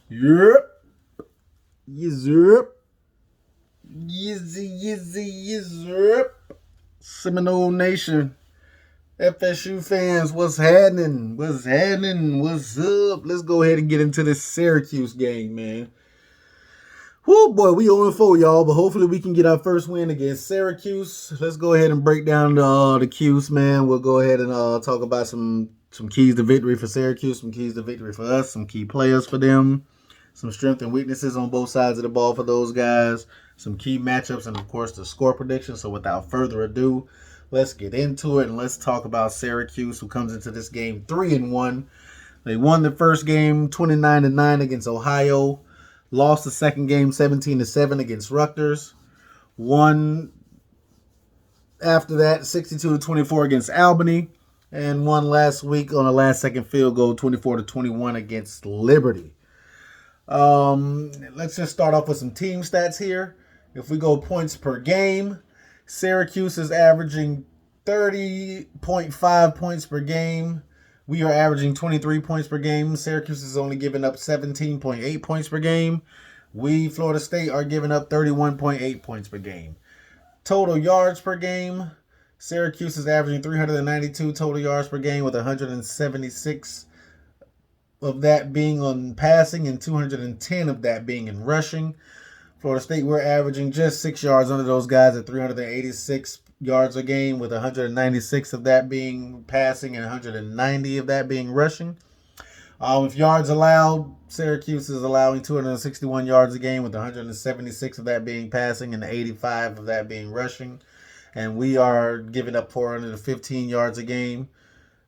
Yep. Yes, yep. Yes, yep. Seminole Nation. FSU fans, what's happening? What's happening? What's up? Let's go ahead and get into this Syracuse game, man. Whoo, boy, we 0-4, y'all, but hopefully we can get our first win against Syracuse. Let's go ahead and break down the cues, man. We'll go ahead and talk about some keys to victory for Syracuse, some keys to victory for us, some key players for them, some strengths and weaknesses on both sides of the ball for those guys, some key matchups, and, of course, the score prediction. So without further ado, let's get into it, and let's talk about Syracuse, who comes into this game 3-1. They won the first game 29-9 against Ohio. Lost the second game 17-7 against Rutgers. Won after that 62-24 against Albany. And won last week on a last-second field goal 24-21 against Liberty. Let's just start off with some team stats here. If we go points per game, Syracuse is averaging 30.5 points per game. We are averaging 23 points per game. Syracuse is only giving up 17.8 points per game. We, Florida State, are giving up 31.8 points per game. Total yards per game, Syracuse is averaging 392 total yards per game, with 176 of that being on passing and 210 of that being in rushing. Florida State, we're averaging just 6 yards under those guys at 386 yards a game, with 196 of that being passing and 190 of that being rushing. If yards allowed, Syracuse is allowing 261 yards a game, with 176 of that being passing and 85 of that being rushing. And we are giving up 415 yards a game,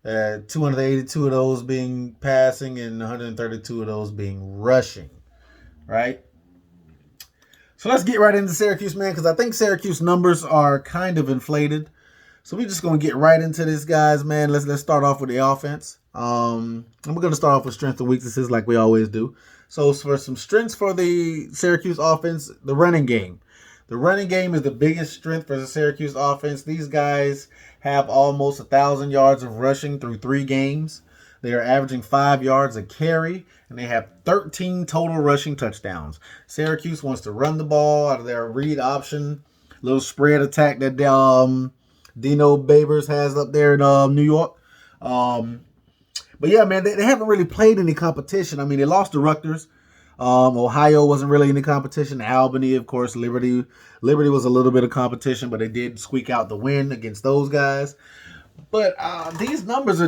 282 of those being passing and 132 of those being rushing, right? So let's get right into Syracuse, man, because I think Syracuse numbers are kind of inflated. So we're just going to get right into this, guys, man. Let's start off with the offense. And we're going to start off with strengths and weaknesses like we always do. So for some strengths for the Syracuse offense, the running game. The running game is the biggest strength for the Syracuse offense. These guys have almost 1,000 yards of rushing through 3 games. They are averaging 5 yards a carry, and they have 13 total rushing touchdowns. Syracuse wants to run the ball out of their read option, little spread attack that Dino Babers has up there in New York. But yeah, man, they haven't really played any competition. I mean, they lost to Rutgers. Ohio wasn't really any competition. Albany, of course, Liberty was a little bit of competition, but they did squeak out the win against those guys. But these numbers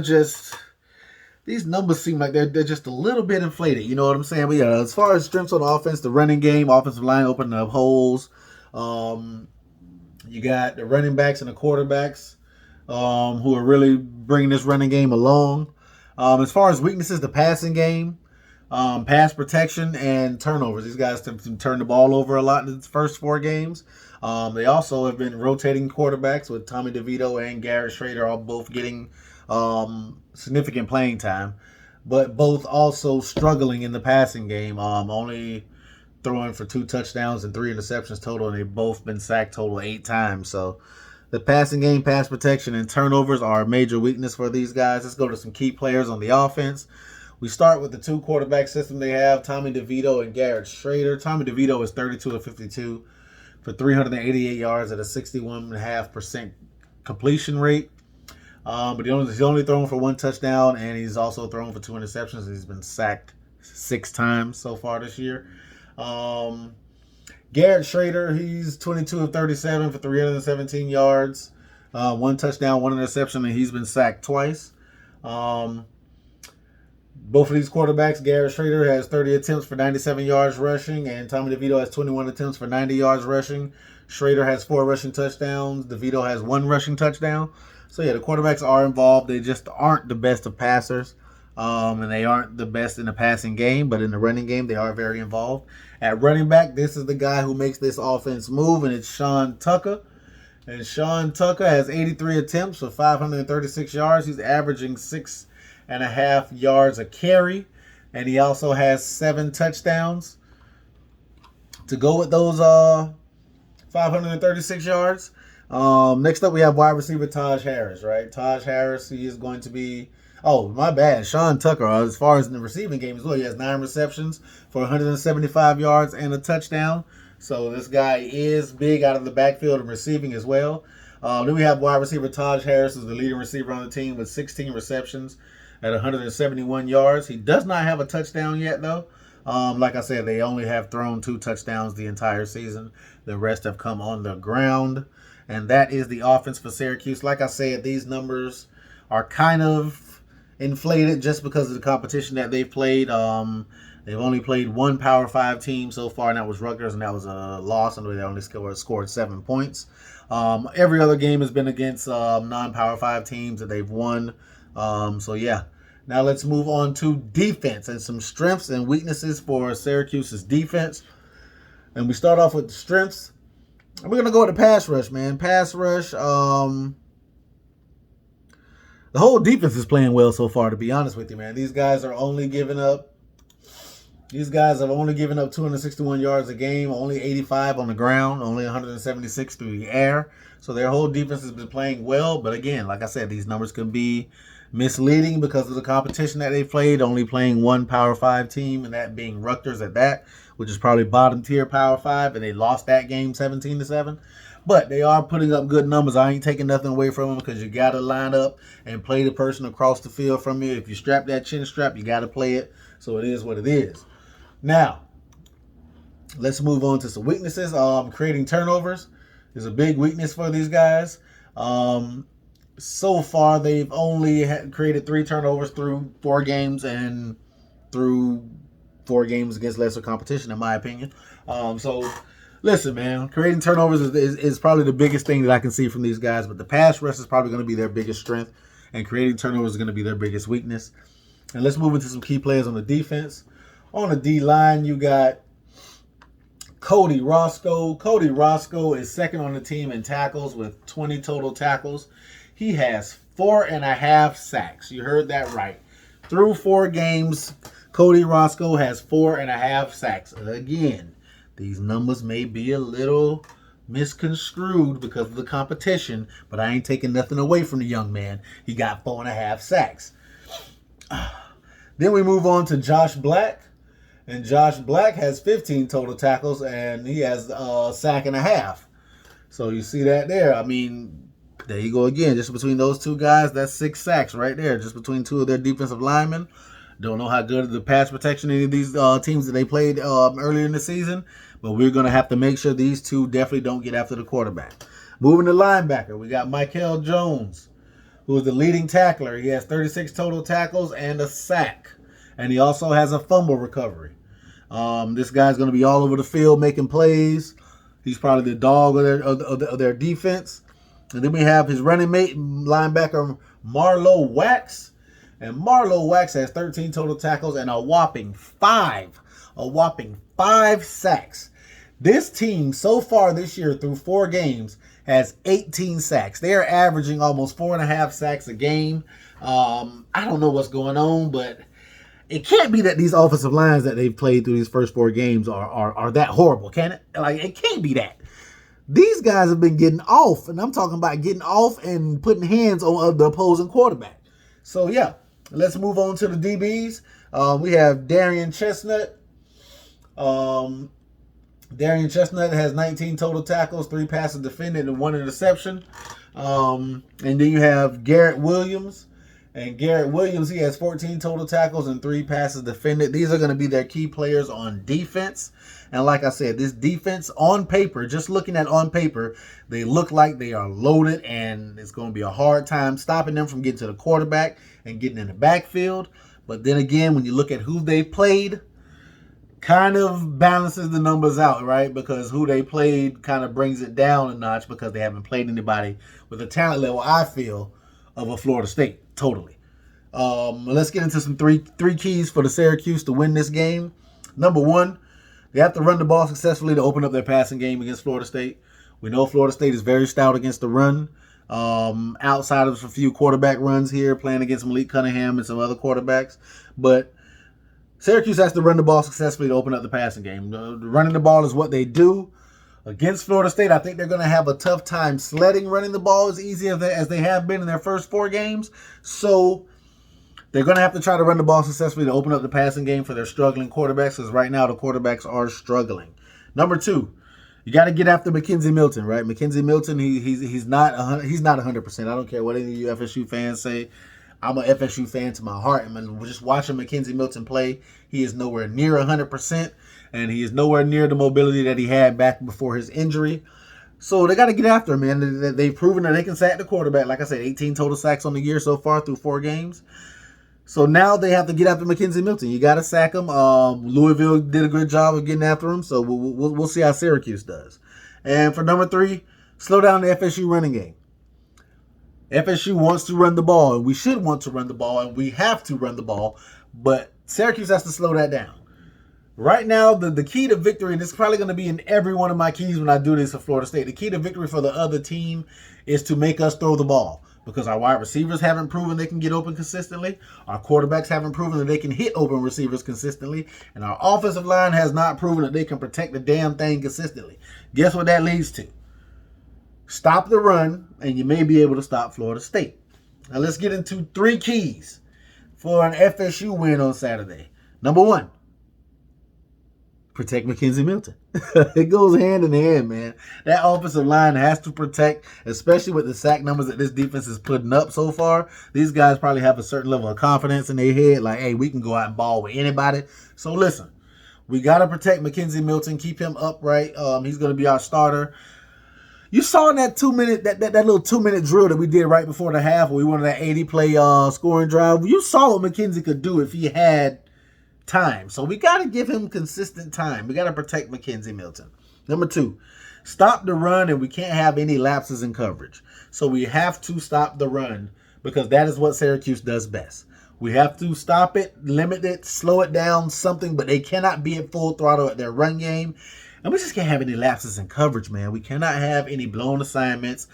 seem like they're just a little bit inflated. You know what I'm saying? But yeah, as far as strengths on the offense, the running game, offensive line opening up holes. You got the running backs and the quarterbacks who are really bringing this running game along. As far as weaknesses, the passing game, pass protection, and turnovers. These guys turn the ball over a lot in the first 4 games. They also have been rotating quarterbacks with Tommy Devito and Garrett Schrader all both getting significant playing time, but both also struggling in the passing game, only throwing for 2 touchdowns and 3 interceptions total, and they've both been sacked total 8 times. So the passing game, pass protection, and turnovers are a major weakness for these guys. Let's go to some key players on the offense. We start with the 2 quarterback system they have, Tommy Devito and Garrett Schrader. Tommy Devito is 32 of 52 for 388 yards at a 61.5% completion rate. But he's only thrown for 1 touchdown, and he's also thrown for 2 interceptions. He's been sacked 6 times so far this year. Garrett Schrader, he's 22 of 37 for 317 yards, 1 touchdown, 1 interception, and he's been sacked twice. Both of these quarterbacks, Garrett Schrader has 30 attempts for 97 yards rushing, and Tommy DeVito has 21 attempts for 90 yards rushing. Schrader has 4 rushing touchdowns. DeVito has 1 rushing touchdown. So, yeah, the quarterbacks are involved. They just aren't the best of passers, and they aren't the best in the passing game, but in the running game, they are very involved. At running back, this is the guy who makes this offense move, and it's Sean Tucker. And Sean Tucker has 83 attempts for 536 yards. He's averaging 6.5 yards a carry, and he also has 7 touchdowns to go with those 536 yards. Next up, we have wide receiver Taj Harris, right? Taj Harris, he is going to be Oh, my bad. Sean Tucker, as far as in the receiving game as well, he has 9 receptions for 175 yards and a touchdown. So this guy is big out of the backfield and receiving as well. Then we have wide receiver Taj Harris, who's the leading receiver on the team with 16 receptions at 171 yards. He does not have a touchdown yet, though. Like I said, they only have thrown 2 touchdowns the entire season. The rest have come on the ground. And that is the offense for Syracuse. Like I said, these numbers are kind of inflated just because of the competition that they've played. They've only played one Power 5 team so far, and that was Rutgers, and that was a loss, and they only scored 7 points. Every other game has been against non-Power 5 teams that they've won. So, yeah. Now let's move on to defense and some strengths and weaknesses for Syracuse's defense. And we start off with the strengths. And we're going to go with the pass rush, man. Pass rush. The whole defense is playing well so far, to be honest with you, man. These guys have only given up 261 yards a game, only 85 on the ground, only 176 through the air. So their whole defense has been playing well. But again, like I said, these numbers could be misleading because of the competition that they played, only playing one Power 5 team, and that being Rutgers at that, which is probably bottom tier Power 5, and they lost that game 17-7. But they are putting up good numbers. I ain't taking nothing away from them because you got to line up and play the person across the field from you. If you strap that chin strap, you got to play it. So it is what it is. Now, let's move on to some weaknesses. Creating turnovers is a big weakness for these guys. So far, they've only created 3 turnovers through 4 games and through 4 games against lesser competition, in my opinion. So, listen, man, creating turnovers is probably the biggest thing that I can see from these guys, but the pass rush is probably going to be their biggest strength, and creating turnovers is going to be their biggest weakness. And let's move into some key players on the defense. On the D-line, you got Cody Roscoe. Cody Roscoe is second on the team in tackles with 20 total tackles. He has 4.5 sacks. You heard that right. Through 4 games, Cody Roscoe has 4.5 sacks. Again, these numbers may be a little misconstrued because of the competition, but I ain't taking nothing away from the young man. He got 4.5 sacks. Then we move on to Josh Black. And Josh Black has 15 total tackles, and he has a sack and a half. So you see that there. I mean, there you go again. Just between those 2 guys, that's 6 sacks right there. Just between 2 of their defensive linemen. Don't know how good the pass protection any of these teams that they played earlier in the season. But we're going to have to make sure these 2 definitely don't get after the quarterback. Moving to linebacker, we got Michael Jones, who is the leading tackler. He has 36 total tackles and a sack. And he also has a fumble recovery. This guy's going to be all over the field making plays. He's probably the dog of their defense. And then we have his running mate, linebacker Marlowe Wax. And Marlowe Wax has 13 total tackles and a whopping 5 sacks. This team so far this year through 4 games has 18 sacks. They are averaging almost 4.5 sacks a game. I don't know what's going on, but it can't be that these offensive lines that they've played through these first 4 games are that horrible, can it? Like, it can't be that. These guys have been getting off, and I'm talking about getting off and putting hands on the opposing quarterback. So, yeah, let's move on to the DBs. We have Darian Chestnut. Darian Chestnut has 19 total tackles, 3 passes defended, and 1 interception. And then you have Garrett Williams. And Garrett Williams, he has 14 total tackles and 3 passes defended. These are going to be their key players on defense. And like I said, this defense on paper, just looking at on paper, they look like they are loaded, and it's going to be a hard time stopping them from getting to the quarterback and getting in the backfield. But then again, when you look at who they played, kind of balances the numbers out, right? Because who they played kind of brings it down a notch because they haven't played anybody with a talent level, I feel, of a Florida State. Totally. Let's get into some three keys for the Syracuse to win this game. Number 1, they have to run the ball successfully to open up their passing game against Florida State. We know Florida State is very stout against the run. Outside of a few quarterback runs here, playing against Malik Cunningham and some other quarterbacks. But Syracuse has to run the ball successfully to open up the passing game. Running the ball is what they do. Against Florida State, I think they're going to have a tough time sledding running the ball as easy as they have been in their first 4 games. So They're going to have to try to run the ball successfully to open up the passing game for their struggling quarterbacks, because right now the quarterbacks are struggling. Number 2, you got to get after Mckenzie Milton, right? Mckenzie Milton, he's not 100%. I don't care what any of you FSU fans say. I'm an FSU fan to my heart, and just watching Mckenzie Milton play, he is nowhere near 100%, and he is nowhere near the mobility that he had back before his injury. So they got to get after him, man. They've proven that they can sack the quarterback. Like I said, 18 total sacks on the year so far through 4 games. So now they have to get after Mckenzie Milton. You got to sack him. Louisville did a good job of getting after him, so we'll see how Syracuse does. And for number 3, slow down the FSU running game. FSU wants to run the ball, and we should want to run the ball, and we have to run the ball, but Syracuse has to slow that down. Right now, the key to victory, and this is probably going to be in every one of my keys when I do this for Florida State, the key to victory for the other team is to make us throw the ball, because our wide receivers haven't proven they can get open consistently, our quarterbacks haven't proven that they can hit open receivers consistently, and our offensive line has not proven that they can protect the damn thing consistently. Guess what that leads to? Stop the run, and you may be able to stop Florida State. Now let's get into 3 keys for an FSU win on Saturday. Number 1, protect Mckenzie Milton. It goes hand in hand, man. That offensive line has to protect, especially with the sack numbers that this defense is putting up so far. These guys probably have a certain level of confidence in their head, like, hey, we can go out and ball with anybody. So listen, we got to protect Mckenzie Milton, keep him upright. He's going to be our starter. You saw in that 2-minute, that little 2-minute drill that we did right before the half, where we wanted that 80-play scoring drive. You saw what Mckenzie could do if he had time. So we got to give him consistent time. We got to protect Mckenzie Milton. Number 2, stop the run, and we can't have any lapses in coverage. So we have to stop the run, because that is what Syracuse does best. We have to stop it, limit it, slow it down, something, but they cannot be at full throttle at their run game. And we just can't have any lapses in coverage, man. We cannot have any blown assignments.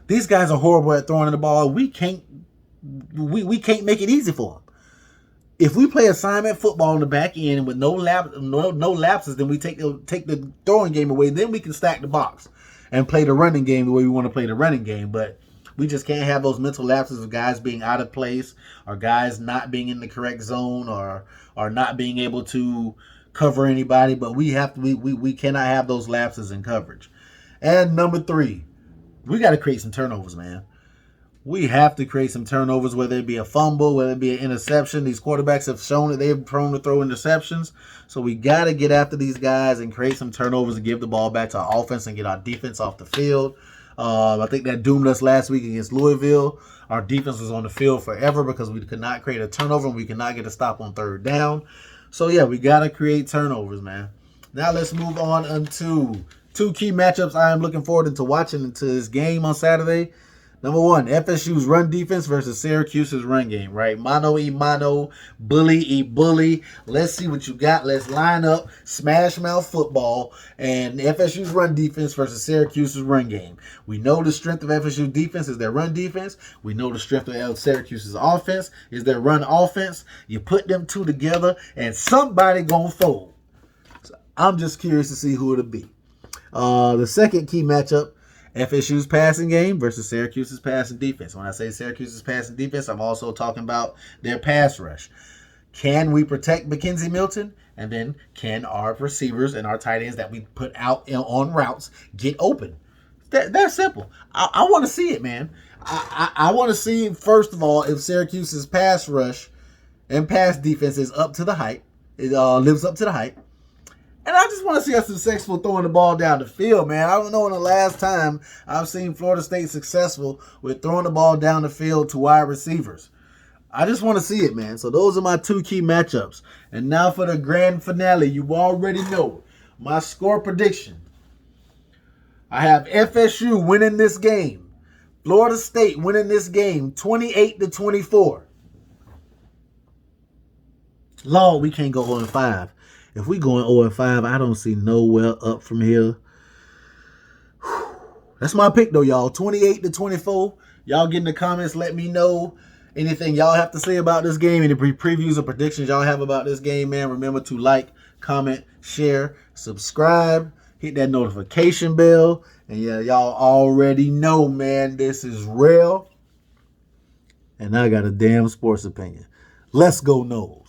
These guys are horrible at throwing the ball. We can't make it easy for them. If we play assignment football in the back end with no lapses, then we take the throwing game away. Then we can stack the box and play the running game the way we want to play the running game. But we just can't have those mental lapses of guys being out of place, or guys not being in the correct zone, or not being able to cover anybody. But we cannot have those lapses in coverage. And number 3, we got to create some turnovers, man. We have to create some turnovers, whether it be a fumble, whether it be an interception. These quarterbacks have shown that they're prone to throw interceptions. So we got to get after these guys and create some turnovers and give the ball back to our offense and get our defense off the field. I think that doomed us last week against Louisville. Our defense was on the field forever because we could not create a turnover, and we could not get a stop on 3rd down. So, yeah, we got to create turnovers, man. Now let's move on into 2 key matchups I am looking forward to watching into this game on Saturday. Number 1, FSU's run defense versus Syracuse's run game, right? Mano e mano, bully e bully. Let's see what you got. Let's line up smash mouth football and FSU's run defense versus Syracuse's run game. We know the strength of FSU defense is their run defense. We know the strength of Syracuse's offense is their run offense. You put them 2 together and somebody gonna fold. So I'm just curious to see who it'll be. The second key matchup, FSU's passing game versus Syracuse's passing defense. When I say Syracuse's passing defense, I'm also talking about their pass rush. Can we protect Mckenzie Milton? And then can our receivers and our tight ends that we put out on routes get open? That's simple. I want to see it, man. I want to see, first of all, if Syracuse's pass rush and pass defense is up to the hype. It lives up to the hype. And I just want to see us successful throwing the ball down the field, man. I don't know when the last time I've seen Florida State successful with throwing the ball down the field to wide receivers. I just want to see it, man. So those are my 2 key matchups. And now for the grand finale. You already know my score prediction. I have FSU winning this game. Florida State winning this game 28-24. Lord, we can't go 0-5. If we going 0-5, I don't see nowhere up from here. That's my pick, though, y'all. 28-24. Y'all get in the comments. Let me know anything y'all have to say about this game. Any previews or predictions y'all have about this game, man. Remember to like, comment, share, subscribe. Hit that notification bell. And, yeah, y'all already know, man, this is real. And I got a damn sports opinion. Let's go Noles.